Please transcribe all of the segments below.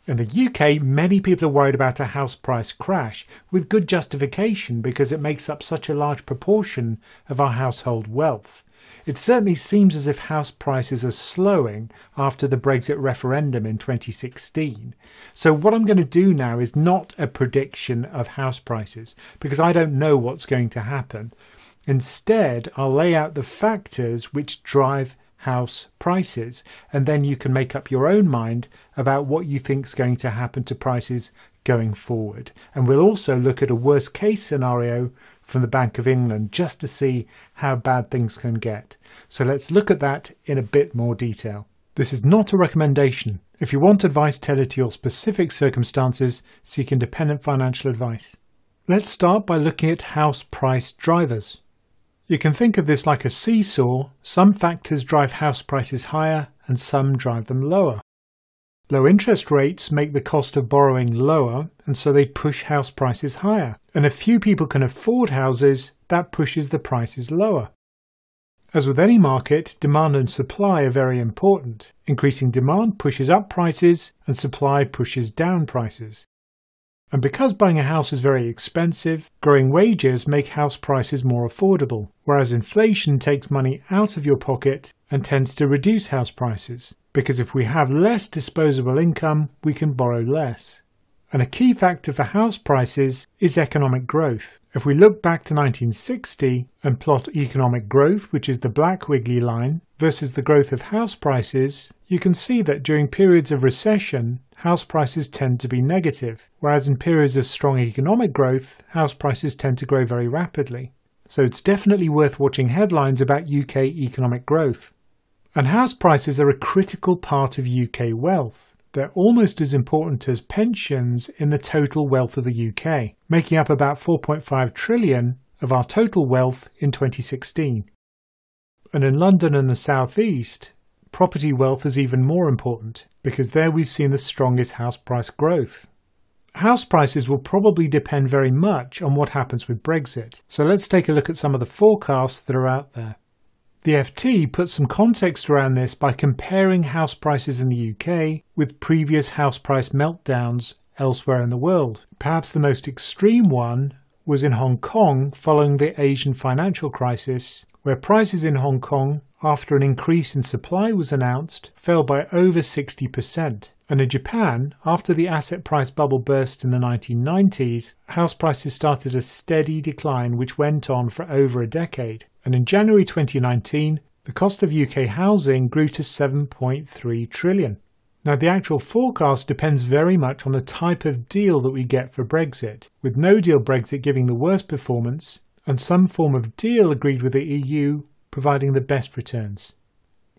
In the UK, many people are worried about a house price crash, with good justification because it makes up such a large proportion of our household wealth. It certainly seems as if house prices are slowing after the Brexit referendum in 2016. So what I'm going to do now is not a prediction of house prices, because I don't know what's going to happen. Instead, I'll lay out the factors which drive house prices, and then you can make up your own mind about what you think is going to happen to prices going forward. And we'll also look at a worst case scenario from the Bank of England just to see how bad things can get. So let's look at that in a bit more detail. This is not a recommendation. If you want advice tailored to your specific circumstances, seek independent financial advice. Let's start by looking at house price drivers. You can think of this like a seesaw. Some factors drive house prices higher and some drive them lower. Low interest rates make the cost of borrowing lower, and so they push house prices higher. And if few people can afford houses, that pushes the prices lower. As with any market, demand and supply are very important. Increasing demand pushes up prices and supply pushes down prices. And because buying a house is very expensive, growing wages make house prices more affordable, whereas inflation takes money out of your pocket and tends to reduce house prices. Because if we have less disposable income, we can borrow less. And a key factor for house prices is economic growth. If we look back to 1960 and plot economic growth, which is the black wiggly line, versus the growth of house prices, you can see that during periods of recession, house prices tend to be negative, whereas in periods of strong economic growth, house prices tend to grow very rapidly. So it's definitely worth watching headlines about UK economic growth. And house prices are a critical part of UK wealth. They're almost as important as pensions in the total wealth of the UK, making up about 4.5 trillion of our total wealth in 2016. And in London and the South East, property wealth is even more important, because there we've seen the strongest house price growth. House prices will probably depend very much on what happens with Brexit. So let's take a look at some of the forecasts that are out there. The FT puts some context around this by comparing house prices in the UK with previous house price meltdowns elsewhere in the world. Perhaps the most extreme one was in Hong Kong following the Asian financial crisis, where prices in Hong Kong, after an increase in supply was announced, fell by over 60%. And in Japan, after the asset price bubble burst in the 1990s, house prices started a steady decline which went on for over a decade. And in January 2019, the cost of UK housing grew to 7.3 trillion. Now, the actual forecast depends very much on the type of deal that we get for Brexit, with no deal Brexit giving the worst performance and some form of deal agreed with the EU providing the best returns.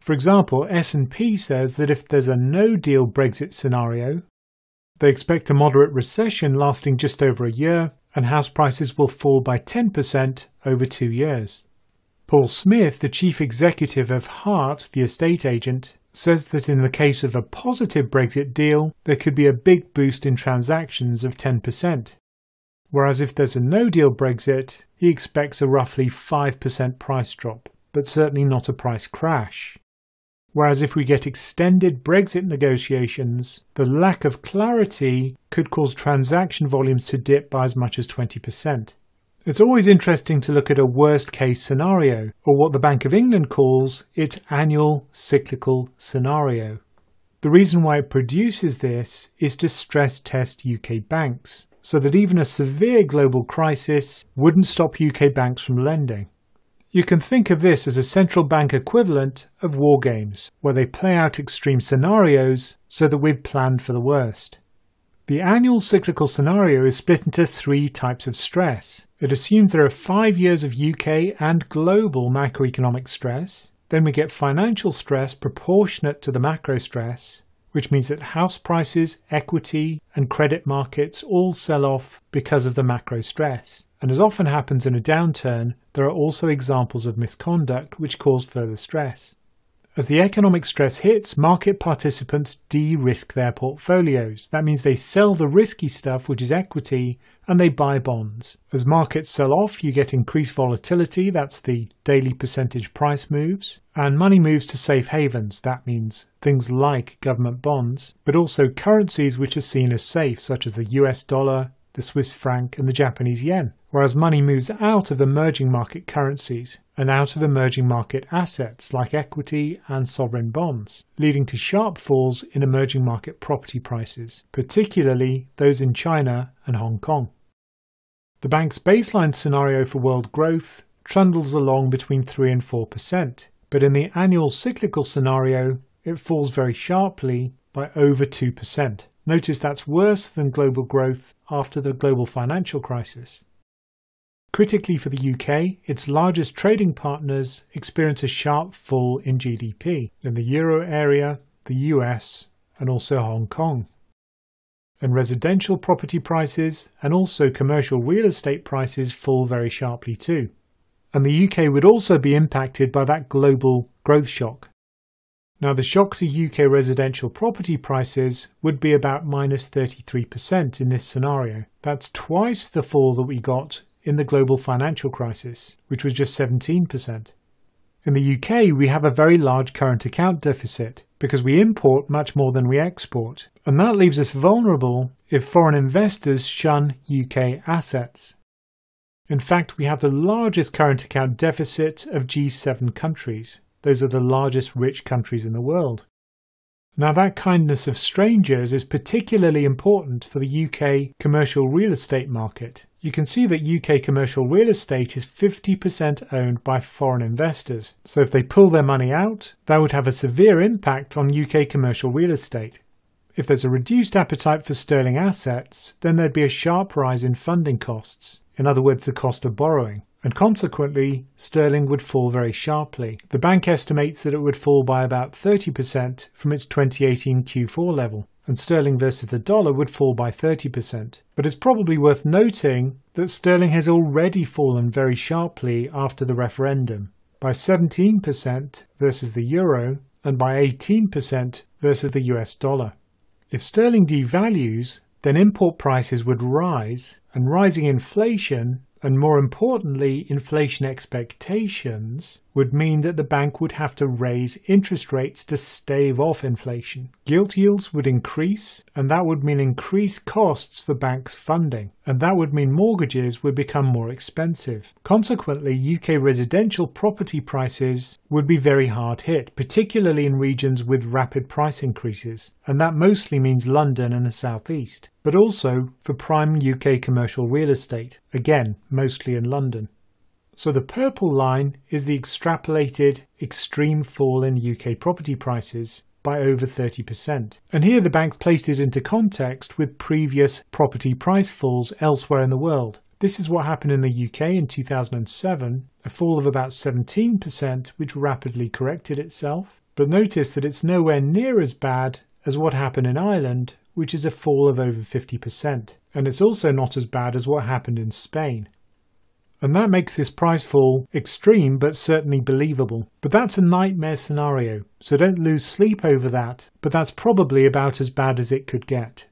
For example, S&P says that if there's a no-deal Brexit scenario, they expect a moderate recession lasting just over a year, and house prices will fall by 10% over 2 years. Paul Smith, the chief executive of Hart, the estate agent, says that in the case of a positive Brexit deal, there could be a big boost in transactions of 10%. Whereas if there's a no-deal Brexit, he expects a roughly 5% price drop, but certainly not a price crash. Whereas if we get extended Brexit negotiations, the lack of clarity could cause transaction volumes to dip by as much as 20%. It's always interesting to look at a worst-case scenario, or what the Bank of England calls its annual cyclical scenario. The reason why it produces this is to stress test UK banks, so that even a severe global crisis wouldn't stop UK banks from lending. You can think of this as a central bank equivalent of war games, where they play out extreme scenarios so that we've planned for the worst. The annual cyclical scenario is split into 3 types of stress. It assumes there are 5 years of UK and global macroeconomic stress. Then we get financial stress proportionate to the macro stress, which means that house prices, equity, and credit markets all sell off because of the macro stress. And as often happens in a downturn, there are also examples of misconduct which cause further stress. As the economic stress hits, market participants de-risk their portfolios. That means they sell the risky stuff, which is equity, and they buy bonds. As markets sell off, you get increased volatility, that's the daily percentage price moves, and money moves to safe havens. That means things like government bonds, but also currencies which are seen as safe, such as the US dollar, the Swiss franc, and the Japanese yen, whereas money moves out of emerging market currencies and out of emerging market assets like equity and sovereign bonds, leading to sharp falls in emerging market property prices, particularly those in China and Hong Kong. The bank's baseline scenario for world growth trundles along between 3 and 4%, but in the annual cyclical scenario, it falls very sharply by over 2%. Notice that's worse than global growth after the global financial crisis. Critically for the UK, its largest trading partners experience a sharp fall in GDP in the Euro area, the US, and also Hong Kong. And residential property prices and also commercial real estate prices fall very sharply too. And the UK would also be impacted by that global growth shock. Now, the shock to UK residential property prices would be about minus 33% in this scenario. That's twice the fall that we got in the global financial crisis, which was just 17%. In the UK, we have a very large current account deficit because we import much more than we export, and that leaves us vulnerable if foreign investors shun UK assets. In fact, we have the largest current account deficit of G7 countries. Those are the largest rich countries in the world. Now, that kindness of strangers is particularly important for the UK commercial real estate market. You can see that UK commercial real estate is 50% owned by foreign investors. So if they pull their money out, that would have a severe impact on UK commercial real estate. If there's a reduced appetite for sterling assets, then there'd be a sharp rise in funding costs. In other words, the cost of borrowing. And consequently, sterling would fall very sharply. The bank estimates that it would fall by about 30% from its 2018 Q4 level, and sterling versus the dollar would fall by 30%. But it's probably worth noting that sterling has already fallen very sharply after the referendum, by 17% versus the euro and by 18% versus the US dollar. If sterling devalues, then import prices would rise, and rising inflation, and more importantly, inflation expectations, would mean that the bank would have to raise interest rates to stave off inflation. Gilt yields would increase, and that would mean increased costs for banks' funding, and that would mean mortgages would become more expensive. Consequently, UK residential property prices would be very hard hit, particularly in regions with rapid price increases, and that mostly means London and the South East, but also for prime UK commercial real estate, again, mostly in London. So the purple line is the extrapolated extreme fall in UK property prices by over 30%. And here the banks placed it into context with previous property price falls elsewhere in the world. This is what happened in the UK in 2007, a fall of about 17%, which rapidly corrected itself. But notice that it's nowhere near as bad as what happened in Ireland, which is a fall of over 50%. And it's also not as bad as what happened in Spain. And that makes this price fall extreme, but certainly believable. But that's a nightmare scenario, so don't lose sleep over that, but that's probably about as bad as it could get.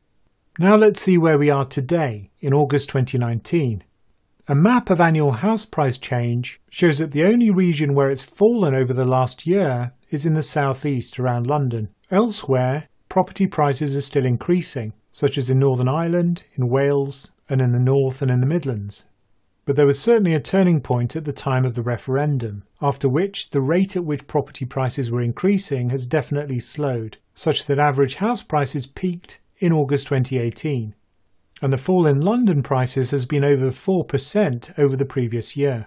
Now let's see where we are today, in August 2019. A map of annual house price change shows that the only region where it's fallen over the last year is in the southeast around London. Elsewhere, property prices are still increasing, such as in Northern Ireland, in Wales, and in the North and in the Midlands. But there was certainly a turning point at the time of the referendum, after which the rate at which property prices were increasing has definitely slowed, such that average house prices peaked in August 2018. And the fall in London prices has been over 4% over the previous year.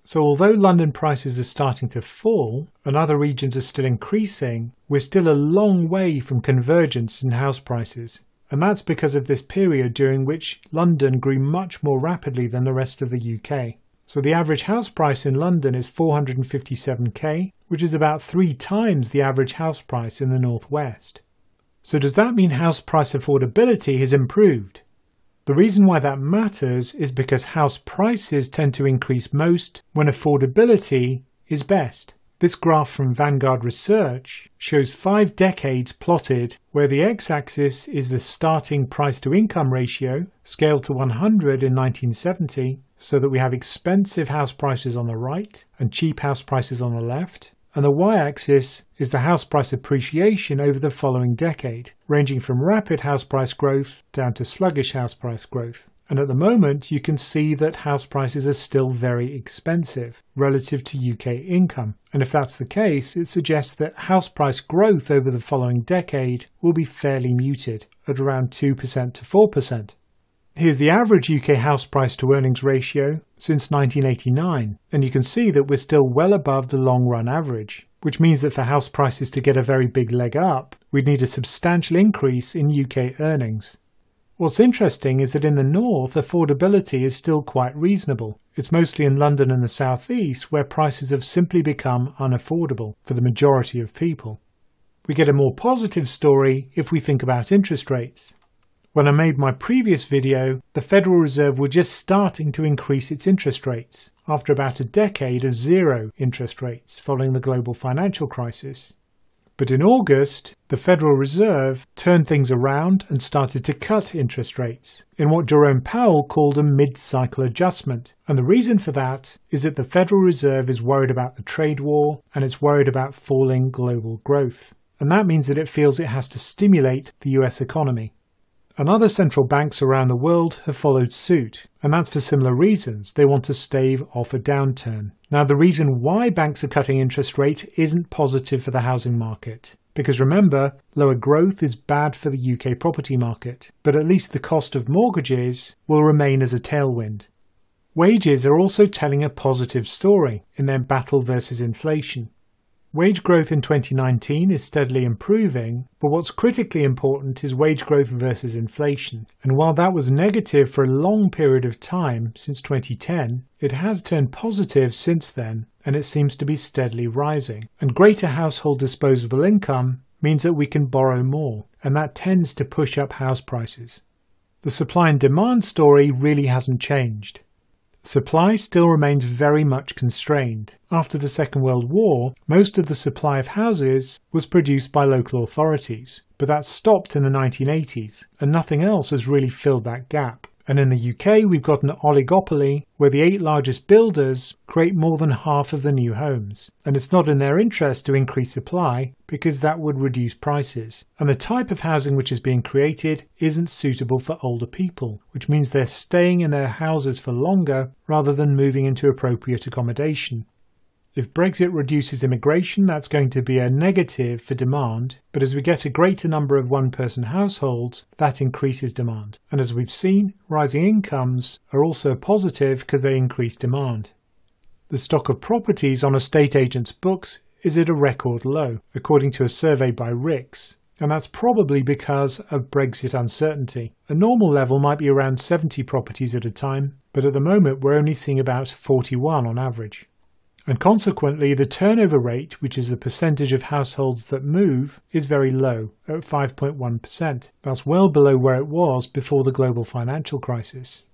So although London prices are starting to fall and other regions are still increasing, we're still a long way from convergence in house prices. And that's because of this period during which London grew much more rapidly than the rest of the UK. So the average house price in London is $457,000, which is about 3 times the average house price in the Northwest. So does that mean house price affordability has improved? The reason why that matters is because house prices tend to increase most when affordability is best. This graph from Vanguard Research shows 5 decades plotted where the x-axis is the starting price-to-income ratio, scaled to 100 in 1970, so that we have expensive house prices on the right and cheap house prices on the left. And the y-axis is the house price appreciation over the following decade, ranging from rapid house price growth down to sluggish house price growth. And at the moment, you can see that house prices are still very expensive relative to UK income. And if that's the case, it suggests that house price growth over the following decade will be fairly muted, at around 2% to 4%. Here's the average UK house price to earnings ratio since 1989, and you can see that we're still well above the long-run average, which means that for house prices to get a very big leg up, we'd need a substantial increase in UK earnings. What's interesting is that in the north, affordability is still quite reasonable. It's mostly in London and the southeast where prices have simply become unaffordable for the majority of people. We get a more positive story if we think about interest rates. When I made my previous video, the Federal Reserve were just starting to increase its interest rates after about a decade of zero interest rates following the global financial crisis. But in August, the Federal Reserve turned things around and started to cut interest rates in what Jerome Powell called a mid-cycle adjustment. And the reason for that is that the Federal Reserve is worried about the trade war and it's worried about falling global growth. And that means that it feels it has to stimulate the US economy. And other central banks around the world have followed suit, and that's for similar reasons. They want to stave off a downturn. Now, the reason why banks are cutting interest rates isn't positive for the housing market. Because remember, lower growth is bad for the UK property market, but at least the cost of mortgages will remain as a tailwind. Wages are also telling a positive story in their battle versus inflation. Wage growth in 2019 is steadily improving, but what's critically important is wage growth versus inflation. And while that was negative for a long period of time, since 2010, it has turned positive since then, and it seems to be steadily rising. And greater household disposable income means that we can borrow more, and that tends to push up house prices. The supply and demand story really hasn't changed. Supply still remains very much constrained. After the Second World War, most of the supply of houses was produced by local authorities, but that stopped in the 1980s, and nothing else has really filled that gap. And in the UK, we've got an oligopoly where the 8 largest builders create more than half of the new homes. And it's not in their interest to increase supply because that would reduce prices. And the type of housing which is being created isn't suitable for older people, which means they're staying in their houses for longer rather than moving into appropriate accommodation. If Brexit reduces immigration, that's going to be a negative for demand, but as we get a greater number of one-person households, that increases demand. And as we've seen, rising incomes are also positive because they increase demand. The stock of properties on estate agents' books is at a record low, according to a survey by RICS, and that's probably because of Brexit uncertainty. A normal level might be around 70 properties at a time, but at the moment we're only seeing about 41 on average. And consequently, the turnover rate, which is the percentage of households that move, is very low, at 5.1%. That's well below where it was before the global financial crisis.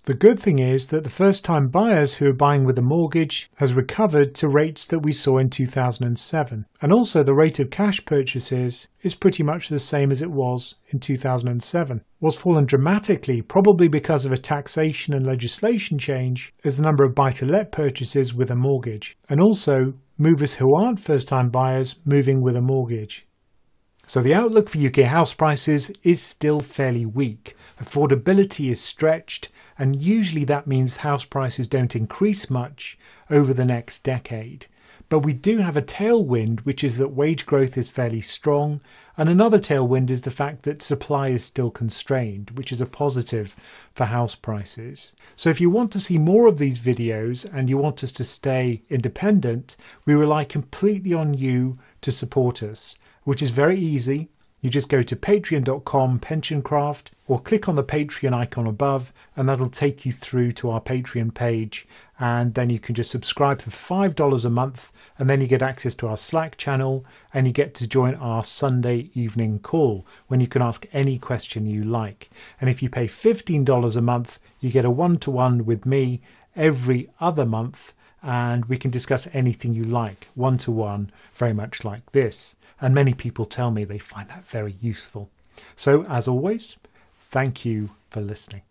The good thing is that the first-time buyers who are buying with a mortgage has recovered to rates that we saw in 2007. And also the rate of cash purchases is pretty much the same as it was in 2007. What's fallen dramatically, probably because of a taxation and legislation change, is the number of buy-to-let purchases with a mortgage. And also movers who aren't first-time buyers moving with a mortgage. So the outlook for UK house prices is still fairly weak. Affordability is stretched, and usually that means house prices don't increase much over the next decade. But we do have a tailwind, which is that wage growth is fairly strong, and another tailwind is the fact that supply is still constrained, which is a positive for house prices. So if you want to see more of these videos and you want us to stay independent, we rely completely on you to support us, which is very easy. You just go to patreon.com/PensionCraft or click on the Patreon icon above and that'll take you through to our Patreon page, and then you can just subscribe for $5 a month and then you get access to our Slack channel and you get to join our Sunday evening call when you can ask any question you like. And if you pay $15 a month, you get a one-to-one with me every other month, and we can discuss anything you like, one-to-one, very much like this. And many people tell me they find that very useful. So as always, thank you for listening.